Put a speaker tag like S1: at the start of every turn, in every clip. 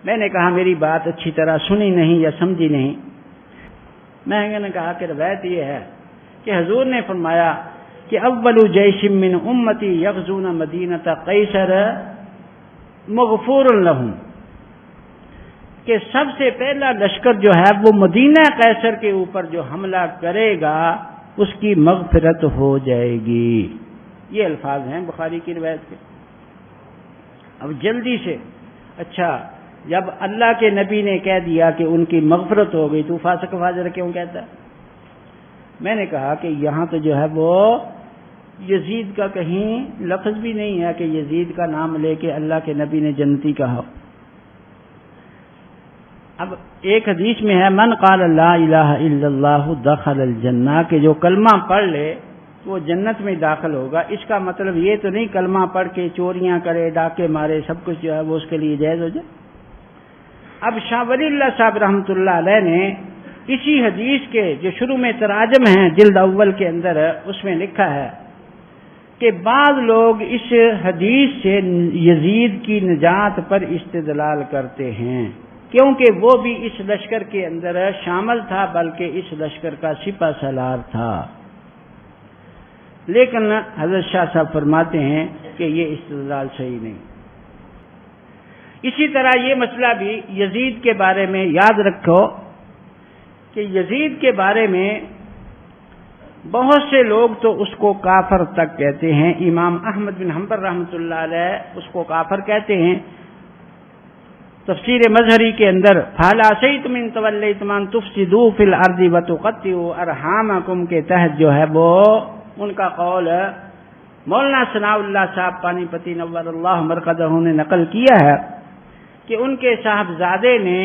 S1: میں نے کہا میری بات اچھی طرح سنی نہیں یا سمجھی نہیں. میں نے کہا کہ روایت یہ ہے کہ حضور نے فرمایا کہ اول جیش من امتی یغزون مدینۃ قیصر مغفور لہم، کہ سب سے پہلا لشکر جو ہے وہ مدینہ قیصر کے اوپر جو حملہ کرے گا اس کی مغفرت ہو جائے گی. یہ الفاظ ہیں بخاری کی روایت کے. اب جلدی سے، اچھا جب اللہ کے نبی نے کہہ دیا کہ ان کی مغفرت ہو گئی تو فاسق فاجر کیوں کہتا ہے؟ میں نے کہا کہ یہاں تو جو ہے وہ یزید کا کہیں لفظ بھی نہیں ہے کہ یزید کا نام لے کے اللہ کے نبی نے جنتی کہا. اب ایک حدیث میں ہے من قال لا الہ الا اللہ دخل الجنہ، کہ جو کلمہ پڑھ لے وہ جنت میں داخل ہوگا. اس کا مطلب یہ تو نہیں کلمہ پڑھ کے چوریاں کرے، ڈاکے مارے، سب کچھ جو ہے وہ اس کے لیے جائز ہو جائے. اب شاہ ولی اللہ صاحب رحمۃ اللہ علیہ نے اسی حدیث کے جو شروع میں تراجم ہیں جلد اول کے اندر، اس میں لکھا ہے کہ بعض لوگ اس حدیث سے یزید کی نجات پر استدلال کرتے ہیں کیونکہ وہ بھی اس لشکر کے اندر شامل تھا، بلکہ اس لشکر کا سپہ سالار تھا. لیکن حضرت شاہ صاحب فرماتے ہیں کہ یہ استدلال صحیح نہیں. اسی طرح یہ مسئلہ بھی یزید کے بارے میں یاد رکھو کہ یزید کے بارے میں بہت سے لوگ تو اس کو کافر تک کہتے ہیں. امام احمد بن حنبل رحمۃ اللہ علیہ اس کو کافر کہتے ہیں. تفسیر مظہری کے اندر فَهَلْ عَصَيْتُمْ إِن تَوَلَّيْتُمْ أَن تُفْسِدُوا فِي الْأَرْضِ وَتُقَطِّعُوا أَرْحَامَكُمْ کے تحت جو ہے وہ ان کا قول مولانا ثناء اللہ صاحب پانی پتی نور اللہ مرقدہ نے نقل کیا ہے کہ ان کے صاحبزادے نے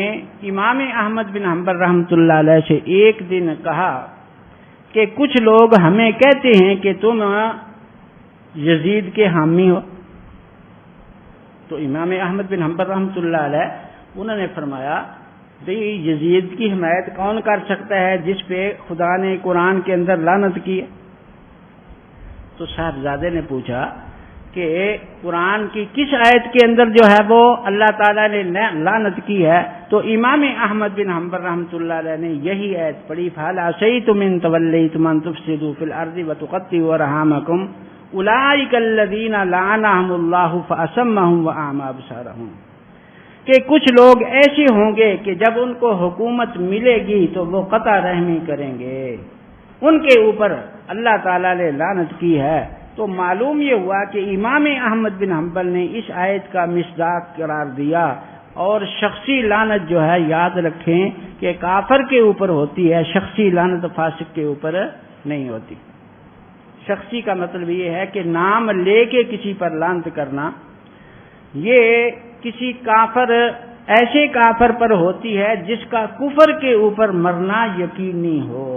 S1: امام احمد بن حنبل رحمۃ اللہ علیہ سے ایک دن کہا کہ کچھ لوگ ہمیں کہتے ہیں کہ تم یزید کے حامی ہو. تو امام احمد بن حنبل رحمۃ اللہ علیہ انہوں نے فرمایا بھئی یزید کی حمایت کون کر سکتا ہے جس پہ خدا نے قرآن کے اندر لعنت کی ہے. تو صاحبزادے نے پوچھا کہ قرآن کی کس آیت کے اندر جو ہے وہ اللہ تعالیٰ نے لعنت کی ہے؟ تو امام احمد بن حنبل رحمۃ اللہ علیہ نے یہی آیت پڑھی فَهَلْ عَصَيْتُمْ إِن تَوَلَّيْتُمْ أَن تُفْسِدُوا فِي الْأَرْضِ وَتُقَطِّعُوا أَرْحَامَكُمْ أُولَٰئِكَ الَّذِينَ لَعَنَهُمُ اللَّهُ فَأَصَمَّهُمْ وَأَعْمَىٰ أَبْصَارَهُمْ، کہ کچھ لوگ ایسے ہوں گے کہ جب ان کو حکومت ملے گی تو وہ قطع رحمی کریں گے، ان کے اوپر اللہ تعالیٰ نے لعنت کی ہے. تو معلوم یہ ہوا کہ امام احمد بن حنبل نے اس آیت کا مصداق قرار دیا. اور شخصی لعنت جو ہے یاد رکھیں کہ کافر کے اوپر ہوتی ہے، شخصی لعنت فاسق کے اوپر نہیں ہوتی. شخصی کا مطلب یہ ہے کہ نام لے کے کسی پر لعنت کرنا، یہ کسی کافر ایسے کافر پر ہوتی ہے جس کا کفر کے اوپر مرنا یقینی ہو.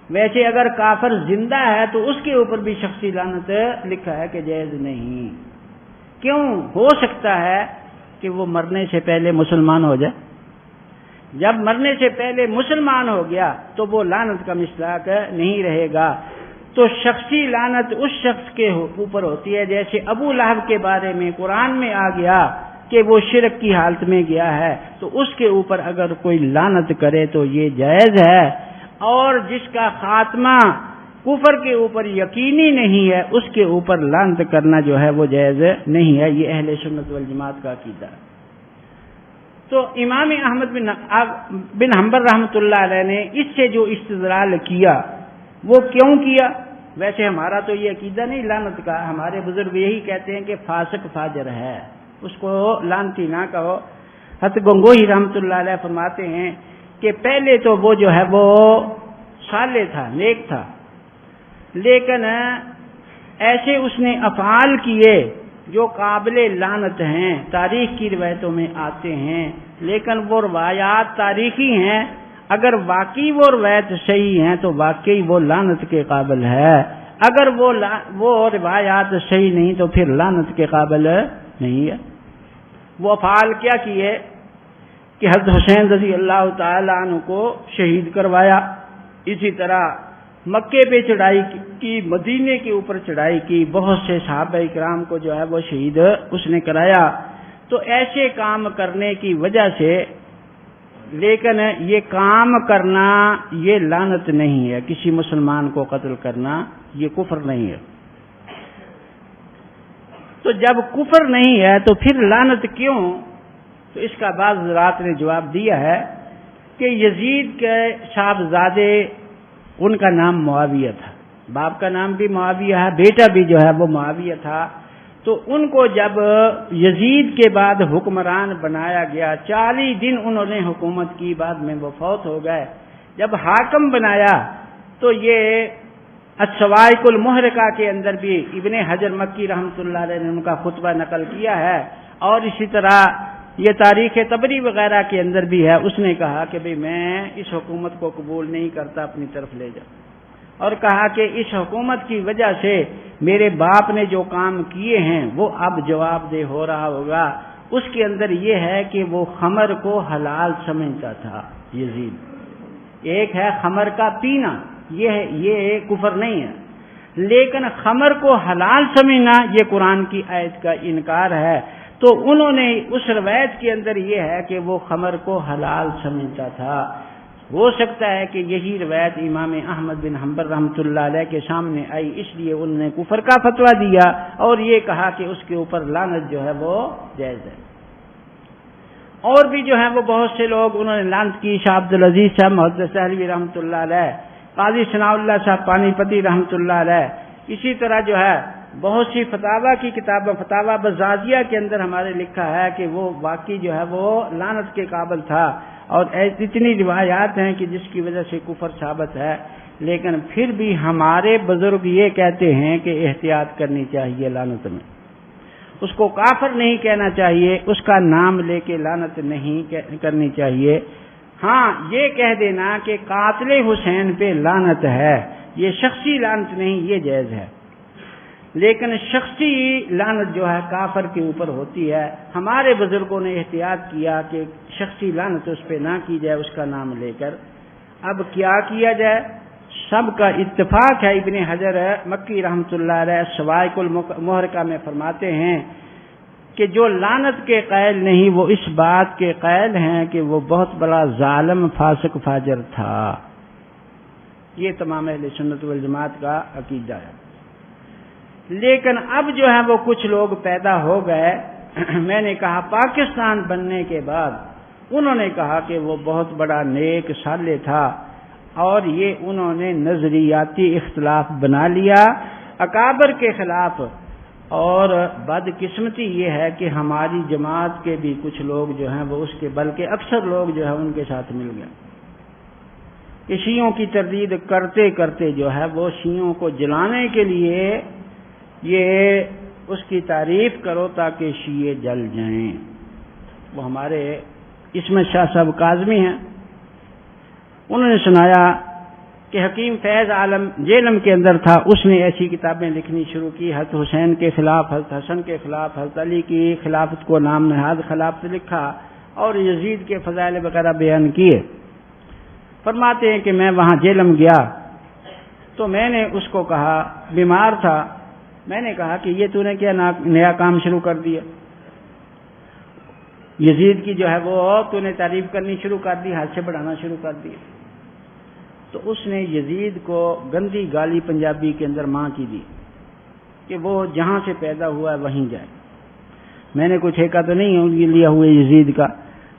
S1: ویسے اگر کافر زندہ ہے تو اس کے اوپر بھی شخصی لعنت لکھا ہے کہ جائز نہیں. کیوں؟ ہو سکتا ہے کہ وہ مرنے سے پہلے مسلمان ہو جائے. جب مرنے سے پہلے مسلمان ہو گیا تو وہ لعنت کا مصداق نہیں رہے گا. تو شخصی لعنت اس شخص کے اوپر ہوتی ہے جیسے ابو لہب کے بارے میں قرآن میں آ گیا کہ وہ شرک کی حالت میں گیا ہے تو اس کے اوپر اگر کوئی لعنت کرے تو یہ جائز ہے. اور جس کا خاتمہ کفر کے اوپر یقینی نہیں ہے اس کے اوپر لعنت کرنا جو ہے وہ جائز نہیں ہے. یہ اہل سنت والجماعت کا عقیدہ ہے. تو امام احمد بن حنبل رحمۃ اللہ علیہ نے اس سے جو استدلال کیا وہ کیوں کیا؟ ویسے ہمارا تو یہ عقیدہ نہیں لعنت کا، ہمارے بزرگ یہی کہتے ہیں کہ فاسق فاجر ہے، اس کو لعنتی نہ کہو. حضرت گنگوہی رحمۃ اللہ علیہ فرماتے ہیں کہ پہلے تو وہ جو ہے وہ صالح تھا، نیک تھا، لیکن ایسے اس نے افعال کیے جو قابل لعنت ہیں، تاریخ کی روایتوں میں آتے ہیں، لیکن وہ روایات تاریخی ہیں. اگر واقعی وہ روایت صحیح ہیں تو واقعی وہ لعنت کے قابل ہے، اگر وہ روایات صحیح نہیں تو پھر لعنت کے قابل نہیں ہے. وہ افعال کیا کیے کہ حضرت حسین رضی اللہ تعالی عنہ کو شہید کروایا، اسی طرح مکے پہ چڑھائی کی، مدینے کے اوپر چڑھائی کی، بہت سے صحابہ کرام کو جو ہے وہ شہید اس نے کرایا. تو ایسے کام کرنے کی وجہ سے، لیکن یہ کام کرنا یہ لعنت نہیں ہے، کسی مسلمان کو قتل کرنا یہ کفر نہیں ہے۔ تو جب کفر نہیں ہے تو پھر لعنت کیوں؟ تو اس کا بعض حضرات نے جواب دیا ہے کہ یزید کے صاحبزادے، ان کا نام معاویہ تھا، باپ کا نام بھی معاویہ ہے، بیٹا بھی جو ہے وہ معاویہ تھا، تو ان کو جب یزید کے بعد حکمران بنایا گیا، 40 دن انہوں نے حکومت کی، بعد میں وہ فوت ہو گئے۔ جب حاکم بنایا تو یہ الصواعق المحرقہ کے اندر بھی ابن حجر مکی رحمۃ اللہ علیہ نے ان کا خطبہ نقل کیا ہے، اور اسی طرح یہ تاریخ طبری وغیرہ کے اندر بھی ہے، اس نے کہا کہ بھئی میں اس حکومت کو قبول نہیں کرتا، اپنی طرف لے جا، اور کہا کہ اس حکومت کی وجہ سے میرے باپ نے جو کام کیے ہیں وہ اب جواب دہ ہو رہا ہوگا۔ اس کے اندر یہ ہے کہ وہ خمر کو حلال سمجھتا تھا یزید۔ ایک ہے خمر کا پینا، یہ کفر نہیں ہے، لیکن خمر کو حلال سمجھنا یہ قرآن کی آیت کا انکار ہے۔ تو انہوں نے اس روایت کے اندر یہ ہے کہ وہ خمر کو حلال سمجھتا تھا۔ ہو سکتا ہے کہ یہی روایت امام احمد بن حنبل رحمۃ اللہ علیہ کے سامنے آئی، اس لیے انہوں نے کفر کا فتویٰ دیا اور یہ کہا کہ اس کے اوپر لعنت جو ہے وہ جائز ہے۔ اور بھی جو ہے وہ بہت سے لوگ انہوں نے لعنت کی، شاہ عبدالعزیز صاحب محدث دہلوی رحمۃ اللہ علیہ، قاضی ثناء اللہ صاحب پانی پتی رحمۃ اللہ علیہ، اسی طرح جو ہے بہت سی فتاوی کی کتابیں، فتاوی بزازیہ کے اندر ہمارے لکھا ہے کہ وہ واقعی جو ہے وہ لعنت کے قابل تھا، اور اتنی روایات ہیں کہ جس کی وجہ سے کفر ثابت ہے، لیکن پھر بھی ہمارے بزرگ یہ کہتے ہیں کہ احتیاط کرنی چاہیے لعنت میں، اس کو کافر نہیں کہنا چاہیے، اس کا نام لے کے لعنت نہیں کرنی چاہیے۔ ہاں یہ کہہ دینا کہ قاتل حسین پہ لعنت ہے، یہ شخصی لعنت نہیں، یہ جائز ہے، لیکن شخصی لعنت جو ہے کافر کے اوپر ہوتی ہے۔ ہمارے بزرگوں نے احتیاط کیا کہ شخصی لعنت اس پہ نہ کی جائے اس کا نام لے کر۔ اب کیا کیا جائے؟ سب کا اتفاق ہے، ابن حجر مکی رحمۃ اللہ علیہ صواعق المحرقہ میں فرماتے ہیں کہ جو لعنت کے قائل نہیں وہ اس بات کے قائل ہیں کہ وہ بہت بڑا ظالم فاسق فاجر تھا۔ یہ تمام اہل سنت والجماعت کا عقیدہ ہے۔ لیکن اب جو ہے وہ کچھ لوگ پیدا ہو گئے، میں نے کہا پاکستان بننے کے بعد انہوں نے کہا کہ وہ بہت بڑا نیک صالح تھا، اور یہ انہوں نے نظریاتی اختلاف بنا لیا اکابر کے خلاف، اور بدقسمتی یہ ہے کہ ہماری جماعت کے بھی کچھ لوگ جو ہیں وہ اس کے بلکہ اکثر لوگ جو ہے ان کے ساتھ مل گئے کہ شیعوں کی تردید کرتے کرتے جو ہے وہ شیعوں کو جلانے کے لیے یہ اس کی تعریف کرو تاکہ شیعے جل جائیں۔ وہ ہمارے اسمت شاہ صاحب کاظمی ہیں، انہوں نے سنایا کہ حکیم فیض عالم جیلم کے اندر تھا، اس نے ایسی کتابیں لکھنی شروع کی، حضرت حسین کے خلاف، حضرت حسن کے خلاف، حضرت علی کی خلافت کو نام نہاد خلافت لکھا، اور یزید کے فضائل وغیرہ بیان کیے۔ فرماتے ہیں کہ میں وہاں جیلم گیا تو میں نے اس کو کہا، بیمار تھا، میں نے کہا کہ یہ تو نے کیا نیا کام شروع کر دیا، یزید کی جو ہے وہ تو نے تعریف کرنی شروع کر دی، ہاتھ سے بڑھانا شروع کر دی۔ تو اس نے یزید کو گندی گالی پنجابی کے اندر ماں کی دی کہ وہ جہاں سے پیدا ہوا ہے وہیں جائے۔ میں نے کوئی ٹھیکہ تو نہیں لیا ہوئے یزید کا،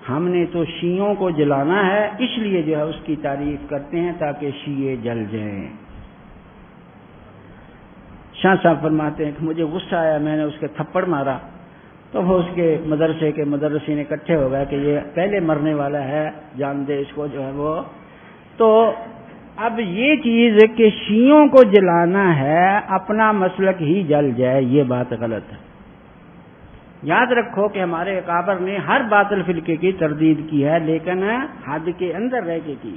S1: ہم نے تو شیعوں کو جلانا ہے، اس لیے جو ہے اس کی تعریف کرتے ہیں تاکہ شیعے جل جائیں۔ شاہ صاحب فرماتے ہیں کہ مجھے غصہ آیا، میں نے اس کے تھپڑ مارا، تو وہ اس کے مدرسے کے مدرسین اکٹھے ہو گئے کہ یہ پہلے مرنے والا ہے، جان دے اس کو جو ہے وہ۔ تو اب یہ چیز کہ شیعوں کو جلانا ہے، اپنا مسلک ہی جل جائے، یہ بات غلط ہے۔ یاد رکھو کہ ہمارے اکابر نے ہر باطل فرقے کی تردید کی ہے، لیکن حد کے اندر رہ کے کی۔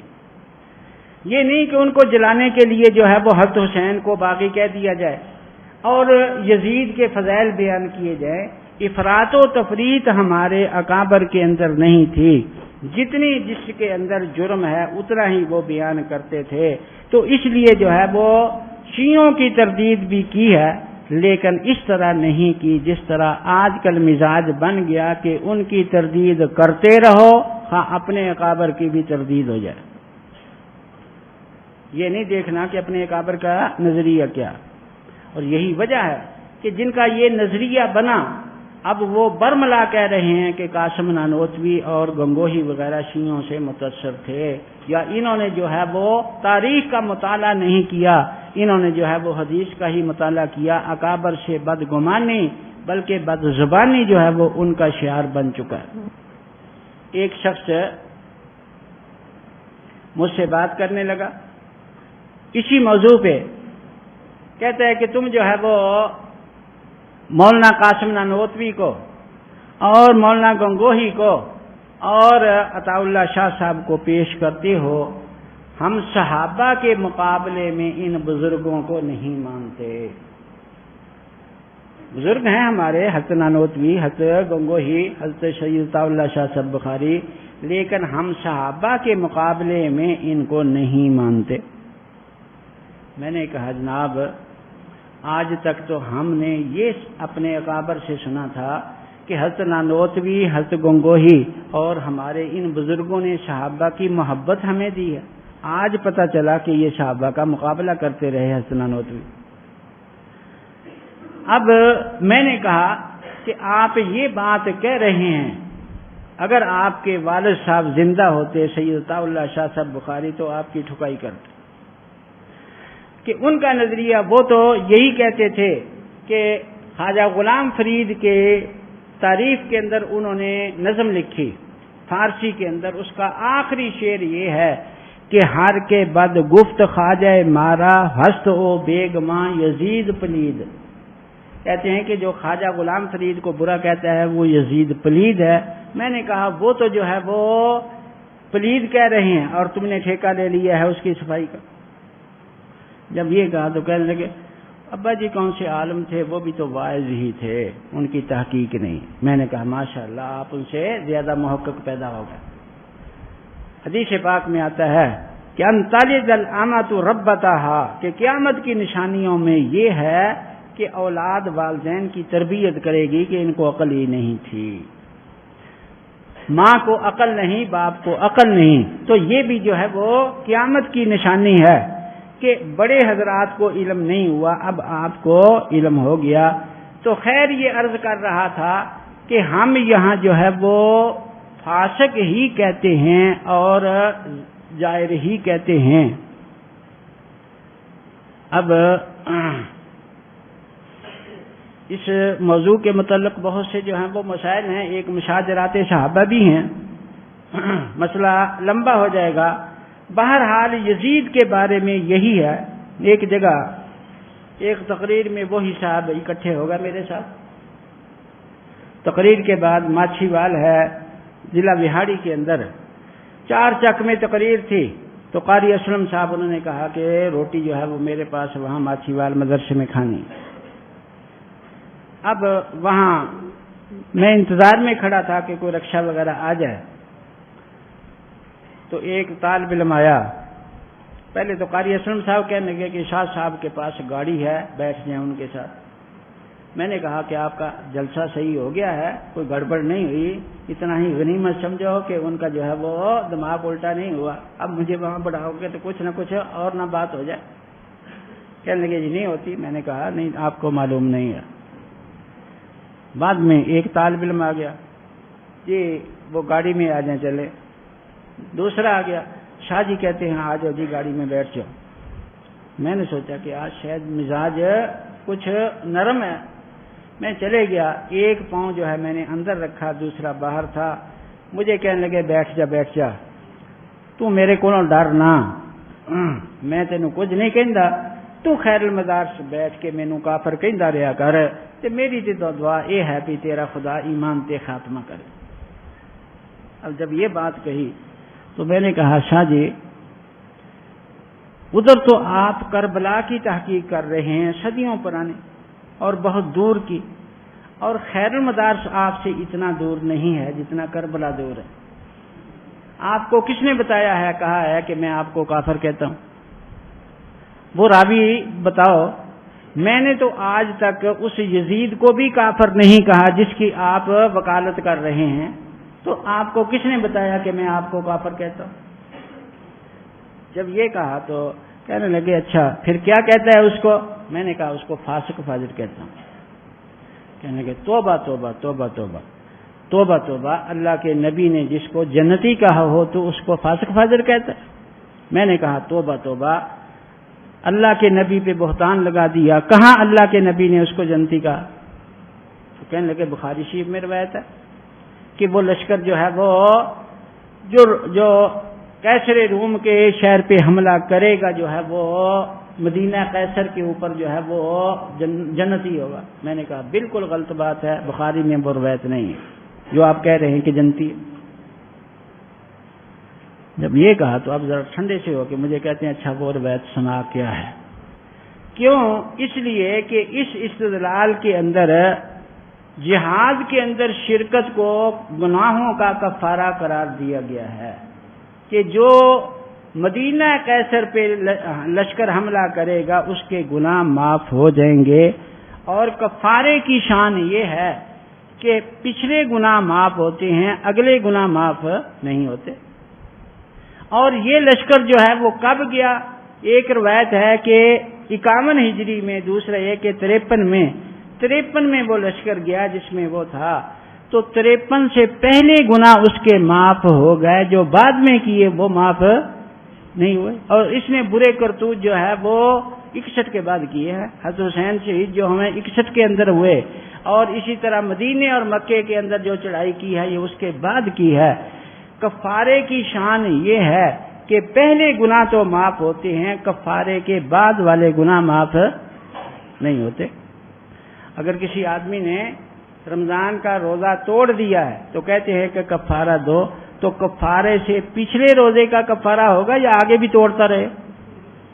S1: یہ نہیں کہ ان کو جلانے کے لیے جو ہے وہ حضرت حسین کو باغی کہہ دیا جائے اور یزید کے فضائل بیان کیے جائیں۔ افراط و تفریط ہمارے اکابر کے اندر نہیں تھی، جتنی جس کے اندر جرم ہے اتنا ہی وہ بیان کرتے تھے۔ تو اس لیے جو ہے وہ شیعوں کی تردید بھی کی ہے، لیکن اس طرح نہیں کی جس طرح آج کل مزاج بن گیا کہ ان کی تردید کرتے رہو خواہ اپنے اکابر کی بھی تردید ہو جائے. یہ نہیں دیکھنا کہ اپنے اکابر کا نظریہ کیا. اور یہی وجہ ہے کہ جن کا یہ نظریہ بنا اب وہ برملا کہہ رہے ہیں کہ قاسم نانوتوی اور گنگوہی وغیرہ شیعوں سے متاثر تھے، یا انہوں نے جو ہے وہ تاریخ کا مطالعہ نہیں کیا، انہوں نے جو ہے وہ حدیث کا ہی مطالعہ کیا. اکابر سے بدگمانی بلکہ بد زبانی جو ہے وہ ان کا شعار بن چکا ہے. ایک شخص مجھ سے بات کرنے لگا اسی موضوع پہ، کہتا ہے کہ تم جو ہے وہ مولانا قاسم نانوتوی کو اور مولانا گنگوہی کو اور عطا اللہ شاہ صاحب کو پیش کرتے ہو، ہم صحابہ کے مقابلے میں ان بزرگوں کو نہیں مانتے. بزرگ ہیں ہمارے حضرت نانوتوی، حضرت گنگوہی، حضرت سید عطا اللہ شاہ صاحب بخاری، لیکن ہم صحابہ کے مقابلے میں ان کو نہیں مانتے. میں نے کہا جناب آج تک تو ہم نے یہ اپنے اکابر سے سنا تھا کہ حضرت نانوتوی، حضرت گنگوہی اور ہمارے ان بزرگوں نے صحابہ کی محبت ہمیں دی ہے. آج پتہ چلا کہ یہ صحابہ کا مقابلہ کرتے رہے حضرت نانوتوی. اب میں نے کہا کہ آپ یہ بات کہہ رہے ہیں، اگر آپ کے والد صاحب زندہ ہوتے سید عطا اللہ شاہ صاحب بخاری تو آپ کی ٹھکائی کرتے کہ ان کا نظریہ وہ تو یہی کہتے تھے کہ خواجہ غلام فرید کے تعریف کے اندر انہوں نے نظم لکھی فارسی کے اندر، اس کا آخری شعر یہ ہے کہ ہر کے بد گفت خواجہ مارا ہست او بیگماں یزید پلید. کہتے ہیں کہ جو خواجہ غلام فرید کو برا کہتا ہے وہ یزید پلید ہے. میں نے کہا وہ تو جو ہے وہ پلید کہہ رہے ہیں اور تم نے ٹھیکہ لے لیا ہے اس کی صفائی کا. جب یہ کہا تو کہنے لگے ابا جی کون سے عالم تھے، وہ بھی تو واعظ ہی تھے، ان کی تحقیق نہیں. میں نے کہا ماشاءاللہ آپ ان سے زیادہ محقق پیدا ہو گئے. حدیث پاک میں آتا ہے کہ انتلد الامۃ ربتہا، کہ قیامت کی نشانیوں میں یہ ہے کہ اولاد والدین کی تربیت کرے گی کہ ان کو عقل ہی نہیں تھی. ماں کو عقل نہیں، باپ کو عقل نہیں، تو یہ بھی جو ہے وہ قیامت کی نشانی ہے کہ بڑے حضرات کو علم نہیں ہوا، اب آپ کو علم ہو گیا. تو خیر یہ عرض کر رہا تھا کہ ہم یہاں جو ہے وہ فاسق ہی کہتے ہیں اور جائر ہی کہتے ہیں. اب اس موضوع کے متعلق بہت سے جو ہیں وہ مسائل ہیں. ایک مشاجرات صحابہ بھی ہیں، مسئلہ لمبا ہو جائے گا. بہرحال یزید کے بارے میں یہی ہے. ایک جگہ ایک تقریر میں وہی صاحب اکٹھے ہوگا میرے ساتھ. تقریر کے بعد ماچھی وال ہے ضلع بہاڑی کے اندر، 4 چک میں تقریر تھی. تو قاری اسلم صاحب انہوں نے کہا کہ روٹی جو ہے وہ میرے پاس وہاں ماچھی وال مدرسے میں کھانی. اب وہاں میں انتظار میں کھڑا تھا کہ کوئی رکشہ وغیرہ آ جائے. تو ایک طالب علم آیا. پہلے تو قاری اسلم صاحب کہنے لگے کہ شاہ صاحب کے پاس گاڑی ہے، بیٹھ جائیں ان کے ساتھ. میں نے کہا کہ آپ کا جلسہ صحیح ہو گیا ہے، کوئی گڑبڑ نہیں ہوئی، اتنا ہی غنیمت سمجھو کہ ان کا جو ہے وہ دماغ الٹا نہیں ہوا. اب مجھے وہاں بڑھاؤ گے تو کچھ نہ کچھ اور نہ بات ہو جائے. کہنے لگے جی نہیں ہوتی. میں نے کہا نہیں آپ کو معلوم نہیں ہے. بعد میں ایک طالب علم آ گیا، جی وہ گاڑی میں آ جائیں چلے. دوسرا آ گیا، شاہ جی کہتے ہیں آ جاؤ جی گاڑی میں بیٹھ جاؤ. میں نے سوچا کہ آج شاید مزاج کچھ نرم ہے. میں چلے گیا، ایک پاؤں جو ہے میں نے اندر رکھا، دوسرا باہر تھا. مجھے کہنے لگے بیٹھ جا تو میرے کو ڈر نہ، میں تینوں کچھ نہیں کہندا، تو خیر المدار سے بیٹھ کے مینوں کافر کہندا رہیا کر، تے میری تے دعا یہ ہے کہ تیرا خدا ایمان تے خاتمہ کرے. اب جب یہ بات کہی تو میں نے کہا شاہ جی ادھر تو آپ کربلا کی تحقیق کر رہے ہیں صدیوں پرانے اور بہت دور کی، اور خیر المدارس آپ سے اتنا دور نہیں ہے جتنا کربلا دور ہے. آپ کو کس نے بتایا ہے، کہا ہے کہ میں آپ کو کافر کہتا ہوں؟ وہ راوی بتاؤ میں نے تو آج تک اس یزید کو بھی کافر نہیں کہا جس کی آپ وکالت کر رہے ہیں، تو آپ کو کس نے بتایا کہ میں آپ کو کافر کہتا ہوں؟ جب یہ کہا تو کہنے لگے اچھا پھر کیا کہتا ہے اس کو؟ میں نے کہا اس کو فاسق فاجر کہتا ہوں۔ کہنے لگے توبہ توبہ توبہ توبہ توبہ توبہ، اللہ کے نبی نے جس کو جنتی کہا ہو تو اس کو فاسق فاجر کہتا ہے؟ میں نے کہا توبہ توبہ، اللہ کے نبی پہ بہتان لگا دیا، کہاں اللہ کے نبی نے اس کو جنتی کہا؟ تو کہنے لگے بخاری شریف میں روایت ہے کہ وہ لشکر جو ہے وہ جو قیصر روم کے شہر پہ حملہ کرے گا جو ہے وہ مدینہ قیصر کے اوپر جو ہے وہ جنتی ہوگا۔ میں نے کہا بالکل غلط بات ہے، بخاری میں وہ روایت نہیں ہے جو آپ کہہ رہے ہیں کہ جنتی ہے۔ جب یہ کہا تو اب ذرا ٹھنڈے سے ہو کہ مجھے کہتے ہیں اچھا وہ روایت سنا کیا ہے؟ کیوں؟ اس لیے کہ اس استدلال کے اندر جہاد کے اندر شرکت کو گناہوں کا کفارہ قرار دیا گیا ہے کہ جو مدینہ قیصر پہ لشکر حملہ کرے گا اس کے گناہ معاف ہو جائیں گے، اور کفارے کی شان یہ ہے کہ پچھلے گناہ معاف ہوتے ہیں، اگلے گناہ معاف نہیں ہوتے۔ اور یہ لشکر جو ہے وہ کب گیا؟ ایک روایت ہے کہ 51 ہجری میں، دوسرا یہ کہ 53 میں وہ لشکر گیا جس میں وہ تھا، تو 53 سے پہلے گناہ اس کے معاف ہو گئے، جو بعد میں کیے وہ معاف نہیں ہوئے، اور اس نے برے کرتوت جو ہے وہ 61 کے بعد کیے ہیں۔ حضرت حسین شہید جو ہمیں 61 کے اندر ہوئے، اور اسی طرح مدینے اور مکے کے اندر جو چڑھائی کی ہے یہ اس کے بعد کی ہے۔ کفارے کی شان یہ ہے کہ پہلے گناہ تو معاف ہوتے ہیں، کفارے کے بعد والے گناہ معاف نہیں ہوتے۔ اگر کسی آدمی نے رمضان کا روزہ توڑ دیا ہے تو کہتے ہیں کہ کفارہ دو، تو کفارے سے پچھلے روزے کا کفارہ ہوگا یا آگے بھی توڑتا رہے؟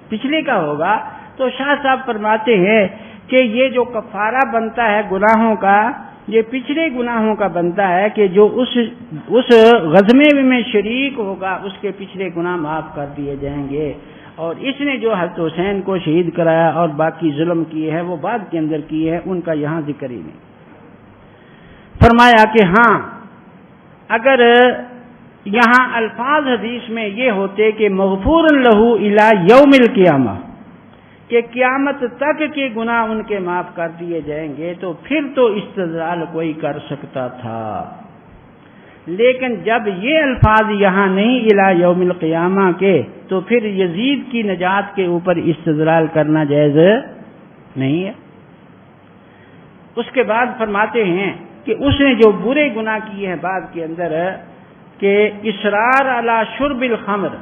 S1: پچھلے کا ہوگا۔ تو شاہ صاحب فرماتے ہیں کہ یہ جو کفارہ بنتا ہے گناہوں کا، یہ پچھلے گناہوں کا بنتا ہے کہ جو اس غزوے میں شریک ہوگا اس کے پچھلے گناہ معاف کر دیے جائیں گے۔ اور اس نے جو حضرت حسین کو شہید کرایا اور باقی ظلم کیے ہیں وہ بعد کے اندر کیے ہیں، ان کا یہاں ذکر ہی نہیں۔ فرمایا کہ ہاں اگر یہاں الفاظ حدیث میں یہ ہوتے کہ مغفور لہ الی یوم القیامہ، کہ قیامت تک کے گناہ ان کے معاف کر دیے جائیں گے، تو پھر تو استدلال کوئی کر سکتا تھا۔ لیکن جب یہ الفاظ یہاں نہیں الی یوم القیامہ کے، تو پھر یزید کی نجات کے اوپر استدلال کرنا جائز نہیں ہے۔ اس کے بعد فرماتے ہیں کہ اس نے جو برے گناہ کیے ہیں بعد کے اندر، کہ اصرار علی شرب الخمر،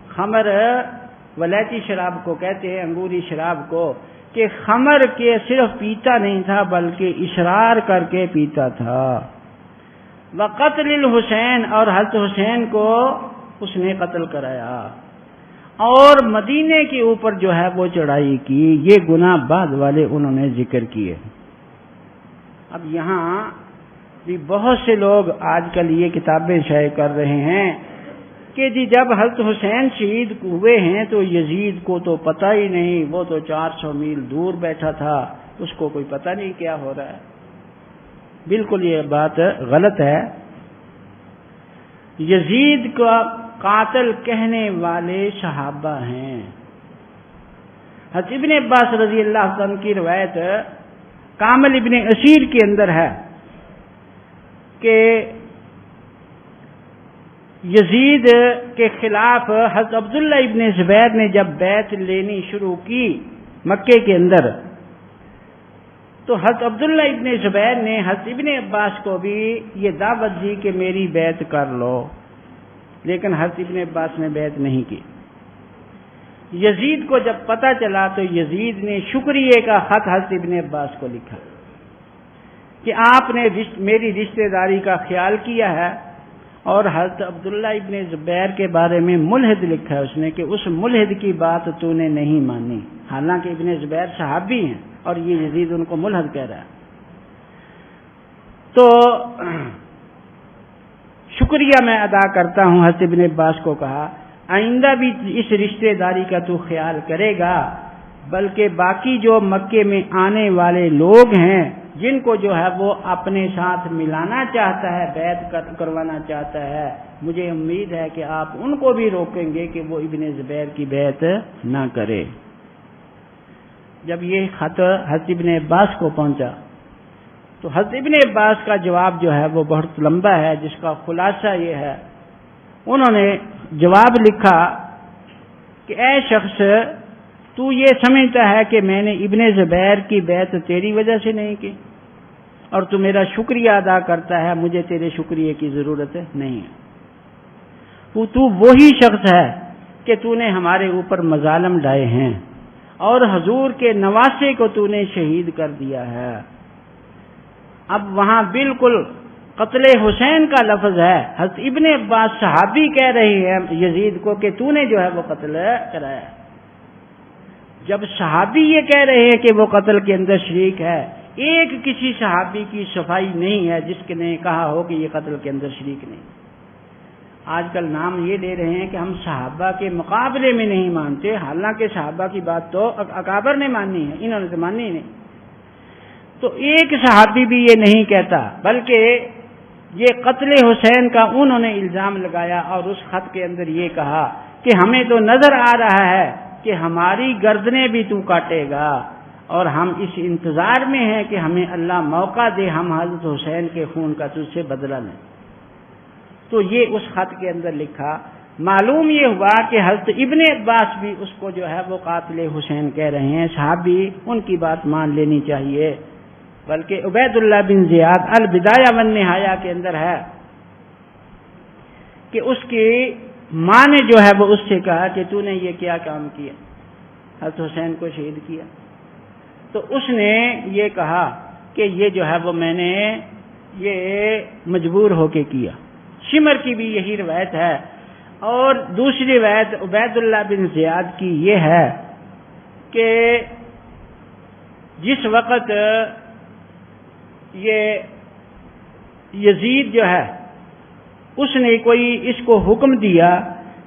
S1: خمر ولیتی شراب کو کہتے ہیں، انگوری شراب کو، کہ خمر کے صرف پیتا نہیں تھا بلکہ اصرار کر کے پیتا تھا۔ وقتل الحسین، اور حضرت حسین کو اس نے قتل کرایا، اور مدینے کے اوپر جو ہے وہ چڑھائی کی۔ یہ گناہ بعد والے انہوں نے ذکر کیے۔ اب یہاں بھی بہت سے لوگ آج کل یہ کتابیں شائع کر رہے ہیں کہ جی جب حضرت حسین شہید ہوئے ہیں تو یزید کو تو پتہ ہی نہیں، وہ تو 400 میل دور بیٹھا تھا، اس کو کوئی پتہ نہیں کیا ہو رہا ہے۔ بالکل یہ بات غلط ہے۔ یزید کا قاتل کہنے والے صحابہ ہیں۔ حضرت ابن عباس رضی اللہ عنہ کی روایت کامل ابن اسیر کے اندر ہے کہ یزید کے خلاف حضرت عبداللہ ابن زبیر نے جب بیعت لینی شروع کی مکے کے اندر، تو حضرت عبداللہ ابن زبیر نے حضرت ابن عباس کو بھی یہ دعوت دی کہ میری بیعت کر لو، لیکن حضرت ابن عباس نے بیعت نہیں کی۔ یزید کو جب پتہ چلا تو یزید نے شکریہ کا خط حضرت ابن عباس کو لکھا کہ آپ نے میری رشتہ داری کا خیال کیا ہے، اور حضرت عبداللہ ابن زبیر کے بارے میں ملحد لکھا ہے اس نے کہ اس ملحد کی بات تو نے نہیں مانی، حالانکہ ابن زبیر صحابی ہیں اور یہ یزید ان کو ملحد کہہ رہا ہے۔ تو شکریہ میں ادا کرتا ہوں، حضرت ابن عباس کو کہا آئندہ بھی اس رشتہ داری کا تو خیال کرے گا بلکہ باقی جو مکے میں آنے والے لوگ ہیں جن کو جو ہے وہ اپنے ساتھ ملانا چاہتا ہے، بیعت کروانا چاہتا ہے، مجھے امید ہے کہ آپ ان کو بھی روکیں گے کہ وہ ابن زبیر کی بیعت نہ کرے۔ جب یہ خط حضرت ابن عباس کو پہنچا تو حضرت ابن عباس کا جواب جو ہے وہ بہت لمبا ہے، جس کا خلاصہ یہ ہے، انہوں نے جواب لکھا کہ اے شخص، تو یہ سمجھتا ہے کہ میں نے ابن زبیر کی بیعت تیری وجہ سے نہیں کی اور تو میرا شکریہ ادا کرتا ہے، مجھے تیرے شکریہ کی ضرورت نہیں ہے۔ تو وہی شخص ہے کہ تو نے ہمارے اوپر مظالم ڈھائے ہیں اور حضور کے نواسے کو تو نے شہید کر دیا ہے۔ اب وہاں بالکل قتل حسین کا لفظ ہے، حضرت ابن عباس صحابی کہہ رہے ہیں یزید کو کہ تو نے جو ہے وہ قتل کرایا۔ جب صحابی یہ کہہ رہے ہیں کہ وہ قتل کے اندر شریک ہے، ایک کسی صحابی کی صفائی نہیں ہے جس نے کہا ہو کہ یہ قتل کے اندر شریک نہیں۔ آج کل نام یہ لے رہے ہیں کہ ہم صحابہ کے مقابلے میں نہیں مانتے، حالانکہ صحابہ کی بات تو اکابر نے مانی ہے، انہوں نے تو مانی نہیں۔ تو ایک صحابی بھی یہ نہیں کہتا، بلکہ یہ قتل حسین کا انہوں نے الزام لگایا اور اس خط کے اندر یہ کہا کہ ہمیں تو نظر آ رہا ہے کہ ہماری گردنیں بھی تو کاٹے گا اور ہم اس انتظار میں ہیں کہ ہمیں اللہ موقع دے، ہم حضرت حسین کے خون کا تجھ سے بدلہ لیں۔ تو یہ اس خط کے اندر لکھا۔ معلوم یہ ہوا کہ حضرت ابن عباس بھی اس کو جو ہے وہ قاتل حسین کہہ رہے ہیں، صحابی ان کی بات مان لینی چاہیے۔ بلکہ عبید اللہ بن زیاد البدایہ والنہایہ کے اندر ہے کہ اس کی ماں نے جو ہے وہ اس سے کہا کہ تو نے یہ کیا کام کیا، حضرت حسین کو شہید کیا۔ تو اس نے یہ کہا کہ یہ جو ہے وہ میں نے یہ مجبور ہو کے کیا۔ شمر کی بھی یہی روایت ہے، اور دوسری روایت عبید اللہ بن زیاد کی یہ ہے کہ جس وقت یہ یزید جو ہے اس نے کوئی اس کو حکم دیا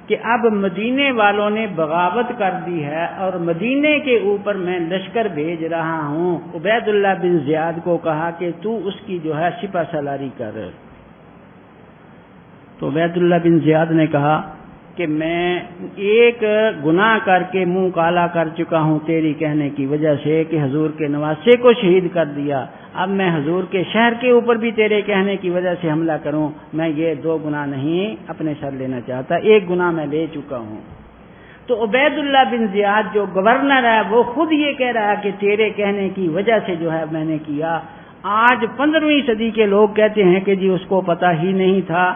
S1: کہ اب مدینے والوں نے بغاوت کر دی ہے اور مدینے کے اوپر میں لشکر بھیج رہا ہوں، عبید اللہ بن زیاد کو کہا کہ تو اس کی جو ہے سپہ سالاری کر۔ تو عبید اللہ بن زیاد نے کہا کہ میں ایک گناہ کر کے منہ کالا کر چکا ہوں تیری کہنے کی وجہ سے کہ حضور کے نواسے کو شہید کر دیا، اب میں حضور کے شہر کے اوپر بھی تیرے کہنے کی وجہ سے حملہ کروں، میں یہ دو گناہ نہیں اپنے سر لینا چاہتا، ایک گناہ میں لے چکا ہوں۔ تو عبید اللہ بن زیاد جو گورنر ہے وہ خود یہ کہہ رہا ہے کہ تیرے کہنے کی وجہ سے جو ہے میں نے کیا۔ آج 15ویں صدی کے لوگ کہتے ہیں کہ جی اس کو پتہ ہی نہیں تھا،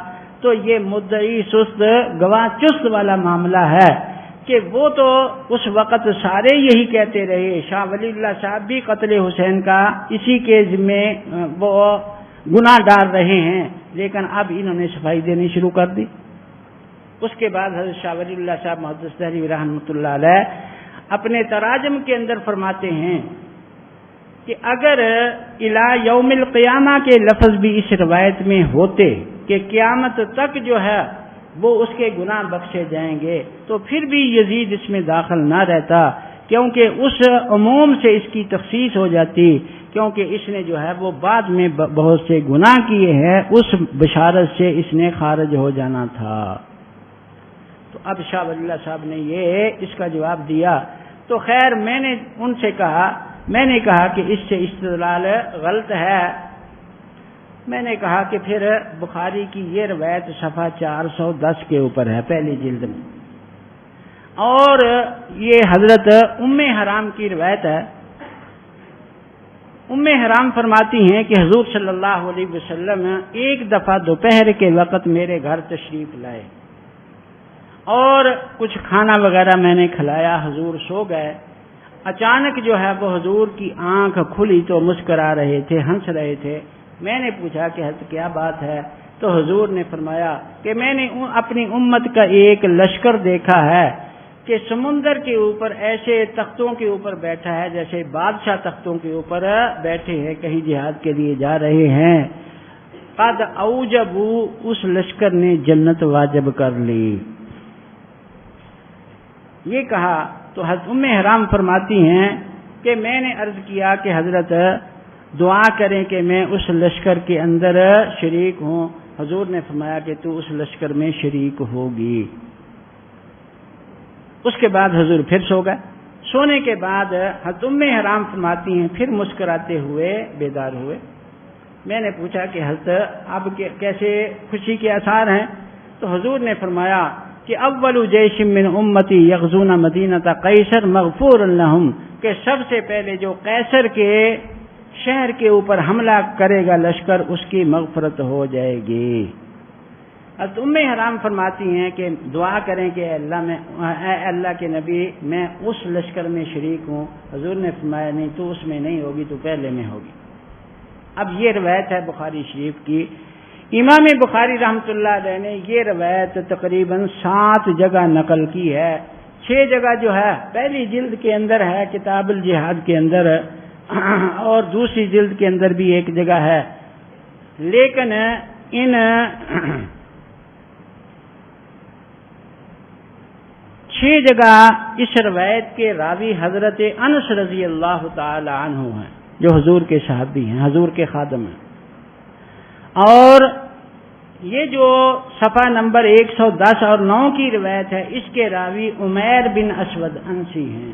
S1: تو یہ مدعی سست گواہ چست والا معاملہ ہے کہ وہ تو اس وقت سارے یہی کہتے رہے، شاہ ولی اللہ صاحب بھی قتل حسین کا اسی کے ذمے وہ گناہ ڈال رہے ہیں، لیکن اب انہوں نے صفائی دینی شروع کر دی۔ اس کے بعد حضرت شاہ ولی اللہ صاحب محدث دہلوی رحمۃ اللہ علیہ اپنے تراجم کے اندر فرماتے ہیں کہ اگر الی یوم القیامہ کے لفظ بھی اس روایت میں ہوتے کہ قیامت تک جو ہے وہ اس کے گناہ بخشے جائیں گے، تو پھر بھی یزید اس میں داخل نہ رہتا، کیونکہ اس عموم سے اس کی تخصیص ہو جاتی، کیونکہ اس نے جو ہے وہ بعد میں بہت سے گناہ کیے ہیں، اس بشارت سے اس نے خارج ہو جانا تھا۔ تو اب شاہ ولی اللہ صاحب نے یہ اس کا جواب دیا۔ تو خیر میں نے ان سے کہا کہ اس سے استدلال غلط ہے۔ میں نے کہا کہ پھر بخاری کی یہ روایت صفحہ 410 کے اوپر ہے، پہلی جلد میں، اور یہ حضرت ام حرام کی روایت ہے۔ ام حرام فرماتی ہیں کہ حضور صلی اللہ علیہ وسلم ایک دفعہ دوپہر کے وقت میرے گھر تشریف لائے اور کچھ کھانا وغیرہ میں نے کھلایا، حضور سو گئے۔ اچانک جو ہے وہ حضور کی آنکھ کھلی تو مسکرا رہے تھے، ہنس رہے تھے۔ میں نے پوچھا کہ حضرت کیا بات ہے؟ تو حضور نے فرمایا کہ میں نے اپنی امت کا ایک لشکر دیکھا ہے کہ سمندر کے اوپر ایسے تختوں کے اوپر بیٹھا ہے جیسے بادشاہ تختوں کے اوپر بیٹھے ہیں، کہیں جہاد کے لیے جا رہے ہیں۔ قد اوجبوا، اس لشکر نے جنت واجب کر لی۔ یہ کہا تو حضرت ام حرام فرماتی ہیں کہ میں نے عرض کیا کہ حضرت دعا کریں کہ میں اس لشکر کے اندر شریک ہوں. حضور نے فرمایا کہ تو اس لشکر میں شریک ہوگی. اس کے بعد حضور پھر سو گئے. سونے کے بعد حضرت ام حرام فرماتی ہیں پھر مسکراتے ہوئے بیدار ہوئے. میں نے پوچھا کہ حضرت اب کیسے خوشی کے آثار ہیں؟ تو حضور نے فرمایا کہ اول جیش من امتی یغزون مدینۃ قیصر مغفور لہم، کہ سب سے پہلے جو قیصر کے شہر کے اوپر حملہ کرے گا لشکر اس کی مغفرت ہو جائے گی. حضرت ام حرام فرماتی ہیں کہ دعا کریں کہ اے اللہ کے نبی میں اس لشکر میں شریک ہوں. حضور نے فرمایا نہیں تو اس میں نہیں ہوگی، تو پہلے میں ہوگی. اب یہ روایت ہے بخاری شریف کی. امام بخاری رحمۃ اللہ علیہ نے یہ روایت تقریباً 7 جگہ نقل کی ہے. 6 جگہ جو ہے پہلی جلد کے اندر ہے کتاب الجہاد کے اندر، اور دوسری جلد کے اندر بھی ایک جگہ ہے. لیکن ان 6 جگہ اس روایت کے راوی حضرت انس رضی اللہ تعالی عنہ ہیں جو حضور کے صحابی ہیں، حضور کے خادم ہیں. اور یہ جو صفحہ نمبر 110 اور 9 کی روایت ہے اس کے راوی عمیر بن اسود انسی ہیں.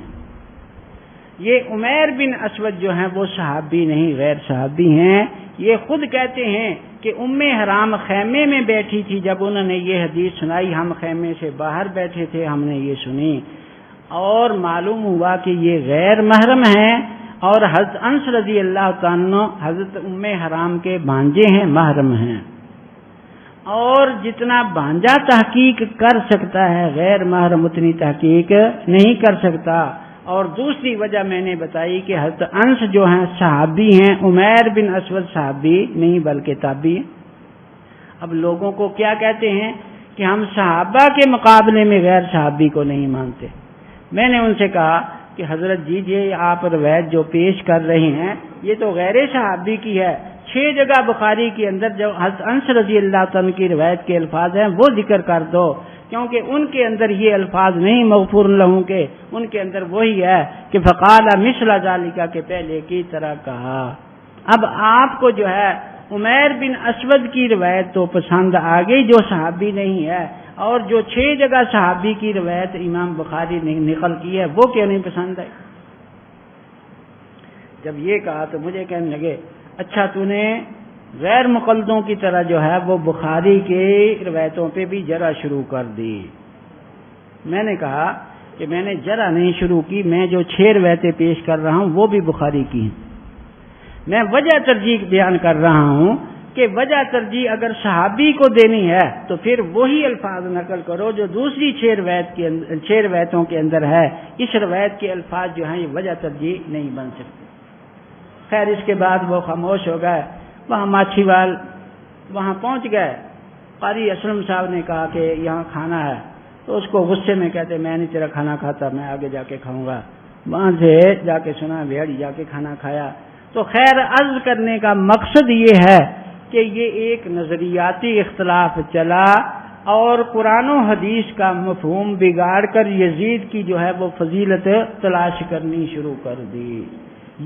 S1: یہ عمیر بن اسود جو ہیں وہ صحابی نہیں، غیر صحابی ہیں. یہ خود کہتے ہیں کہ ام حرام خیمے میں بیٹھی تھی جب انہوں نے یہ حدیث سنائی، ہم خیمے سے باہر بیٹھے تھے، ہم نے یہ سنی اور معلوم ہوا کہ یہ غیر محرم ہیں. اور حضرت انس رضی اللہ تعالیٰ عنہ حضرت ام حرام کے بھانجے ہیں، محرم ہیں. اور جتنا بھانجا تحقیق کر سکتا ہے غیر محرم اتنی تحقیق نہیں کر سکتا. اور دوسری وجہ میں نے بتائی کہ حضرت انس جو ہیں صحابی ہیں، عمیر بن اسود صحابی نہیں بلکہ تابعی ہیں. اب لوگوں کو کیا کہتے ہیں کہ ہم صحابہ کے مقابلے میں غیر صحابی کو نہیں مانتے. میں نے ان سے کہا کہ حضرت جی یہ آپ روایت جو پیش کر رہے ہیں یہ تو غیر صحابی کی ہے. 6 جگہ بخاری کے اندر جو حضرت انس رضی اللہ تعالیٰ کی روایت کے الفاظ ہیں وہ ذکر کر دو، کیونکہ ان کے اندر یہ الفاظ نہیں مغفور لہم کے، ان کے اندر وہی ہے کہ فقال مثل ذالک کے پہلے کی طرح کہا. اب آپ کو جو ہے عمیر بن اسود کی روایت تو پسند آ گئی جو صحابی نہیں ہے، اور جو 6 جگہ صحابی کی روایت امام بخاری نے نقل کی ہے وہ کیوں نہیں پسند آئی؟ جب یہ کہا تو مجھے کہنے لگے اچھا تو نے غیر مقلدوں کی طرح جو ہے وہ بخاری کی روایتوں پہ بھی جرح شروع کر دی. میں نے کہا کہ میں نے جرح نہیں شروع کی، میں جو 6 روایتیں پیش کر رہا ہوں وہ بھی بخاری کی ہیں. میں وجہ ترجیح بیان کر رہا ہوں کہ وجہ ترجیح اگر صحابی کو دینی ہے تو پھر وہی الفاظ نقل کرو جو دوسری 6 روایتوں کے اندر ہے. اس روایت کے الفاظ جو ہیں یہ وجہ ترجیح نہیں بن سکتے. خیر اس کے بعد وہ خاموش ہو گئے. وہاں ماچھی وال وہاں پہنچ گئے. قاری اسلم صاحب نے کہا کہ یہاں کھانا ہے، تو اس کو غصے میں کہتے میں نہیں تیرا کھانا کھاتا، میں آگے جا کے کھاؤں گا. وہاں سے جا کے سنا بھیڑ جا کے کھانا کھایا. تو خیر عرض کرنے کا مقصد یہ ہے کہ یہ ایک نظریاتی اختلاف چلا اور قرآن و حدیث کا مفہوم بگاڑ کر یزید کی جو ہے وہ فضیلت تلاش کرنی شروع کر دی.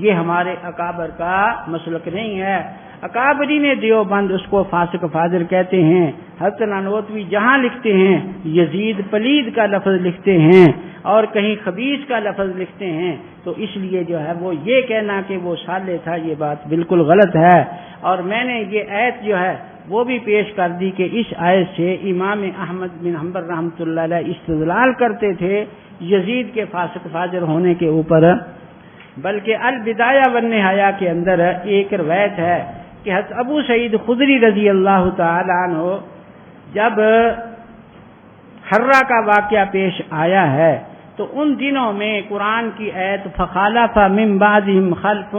S1: یہ ہمارے اکابر کا مسلک نہیں ہے. اکابرین دیوبند اس کو فاسق فاجر کہتے ہیں. حضرت نانوتوی جہاں لکھتے ہیں یزید پلید کا لفظ لکھتے ہیں اور کہیں خبیث کا لفظ لکھتے ہیں، تو اس لیے جو ہے وہ یہ کہنا کہ وہ صالح تھا یہ بات بالکل غلط ہے. اور میں نے یہ آیت جو ہے وہ بھی پیش کر دی کہ اس آیت سے امام احمد بن حنبل رحمۃ اللہ علیہ استدلال کرتے تھے یزید کے فاسق فاجر ہونے کے اوپر. بلکہ البدایہ والنہایہ کے اندر ایک روایت ہے کہ حضرت ابو سعید خدری رضی اللہ تعالی عنہ جب حرہ کا واقعہ پیش آیا ہے تو ان دنوں میں قرآن کی آیت فخالف من بعدہم خلف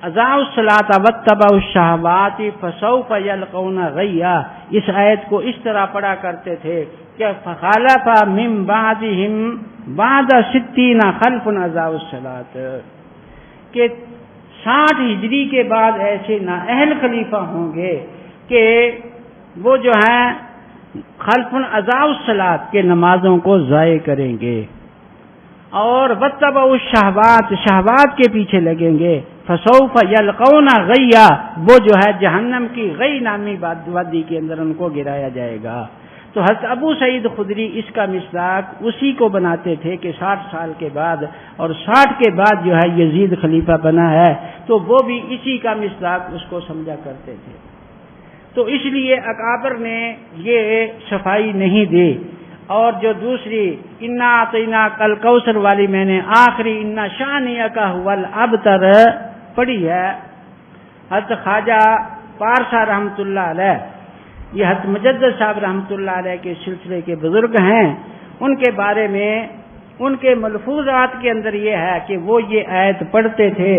S1: اضاعوا الصلاۃ واتبعوا الشہوات فسوف یلقون غیا، اس آیت کو اس طرح پڑھا کرتے تھے کہ فخالف من بعدہم بعد 60 خلف اضاعوا الصلاۃ، کہ 60 ہجری کے بعد ایسے نااہل خلیفہ ہوں گے کہ وہ جو ہیں خلف اضاعوا الصلاۃ کے نمازوں کو ضائع کریں گے. اور واتبعوا الشہوات، شہوات کے پیچھے لگیں گے، فسوف یلقون غیا، وہ جو ہے جہنم کی غی نامی وادی کے اندر ان کو گرایا جائے گا۔ تو حضرت ابو سعید خدری اس کا مصداق اسی کو بناتے تھے کہ 60 سال کے بعد اور 60 کے بعد جو ہے یزید خلیفہ بنا ہے، تو وہ بھی اسی کا مصداق اس کو سمجھا کرتے تھے۔ تو اس لیے اکابر نے یہ صفائی نہیں دی۔ اور جو دوسری انا اعطیناک الکوثر والی میں نے آخری انا شانئک هو الابتر پڑھی ہے، حضرت خواجہ پارسا رحمۃ اللہ علیہ، یہ حضرت مجدد صاحب رحمۃ اللہ علیہ کے سلسلے کے بزرگ ہیں، ان کے بارے میں ان کے ملفوظات کے اندر یہ ہے کہ وہ یہ آیت پڑھتے تھے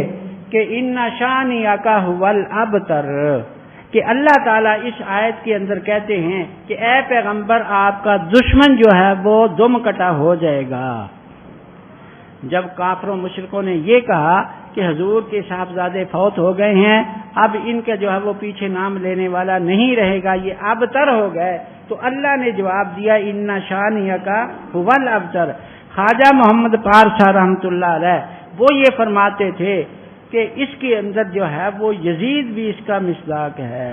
S1: کہ ان شانئک هو الابتر، کہ اللہ تعالیٰ اس آیت کے اندر کہتے ہیں کہ اے پیغمبر آپ کا دشمن جو ہے وہ دم کٹا ہو جائے گا۔ جب کافروں مشرکوں نے یہ کہا کہ حضور کے صاحبزادے فوت ہو گئے ہیں، اب ان کا جو ہے وہ پیچھے نام لینے والا نہیں رہے گا، یہ ابتر ہو گئے، تو اللہ نے جواب دیا ان شانئک هو الابتر۔ خواجہ محمد پارسا رحمۃ اللہ علیہ وہ یہ فرماتے تھے کہ اس کے اندر جو ہے وہ یزید بھی اس کا مصداق ہے۔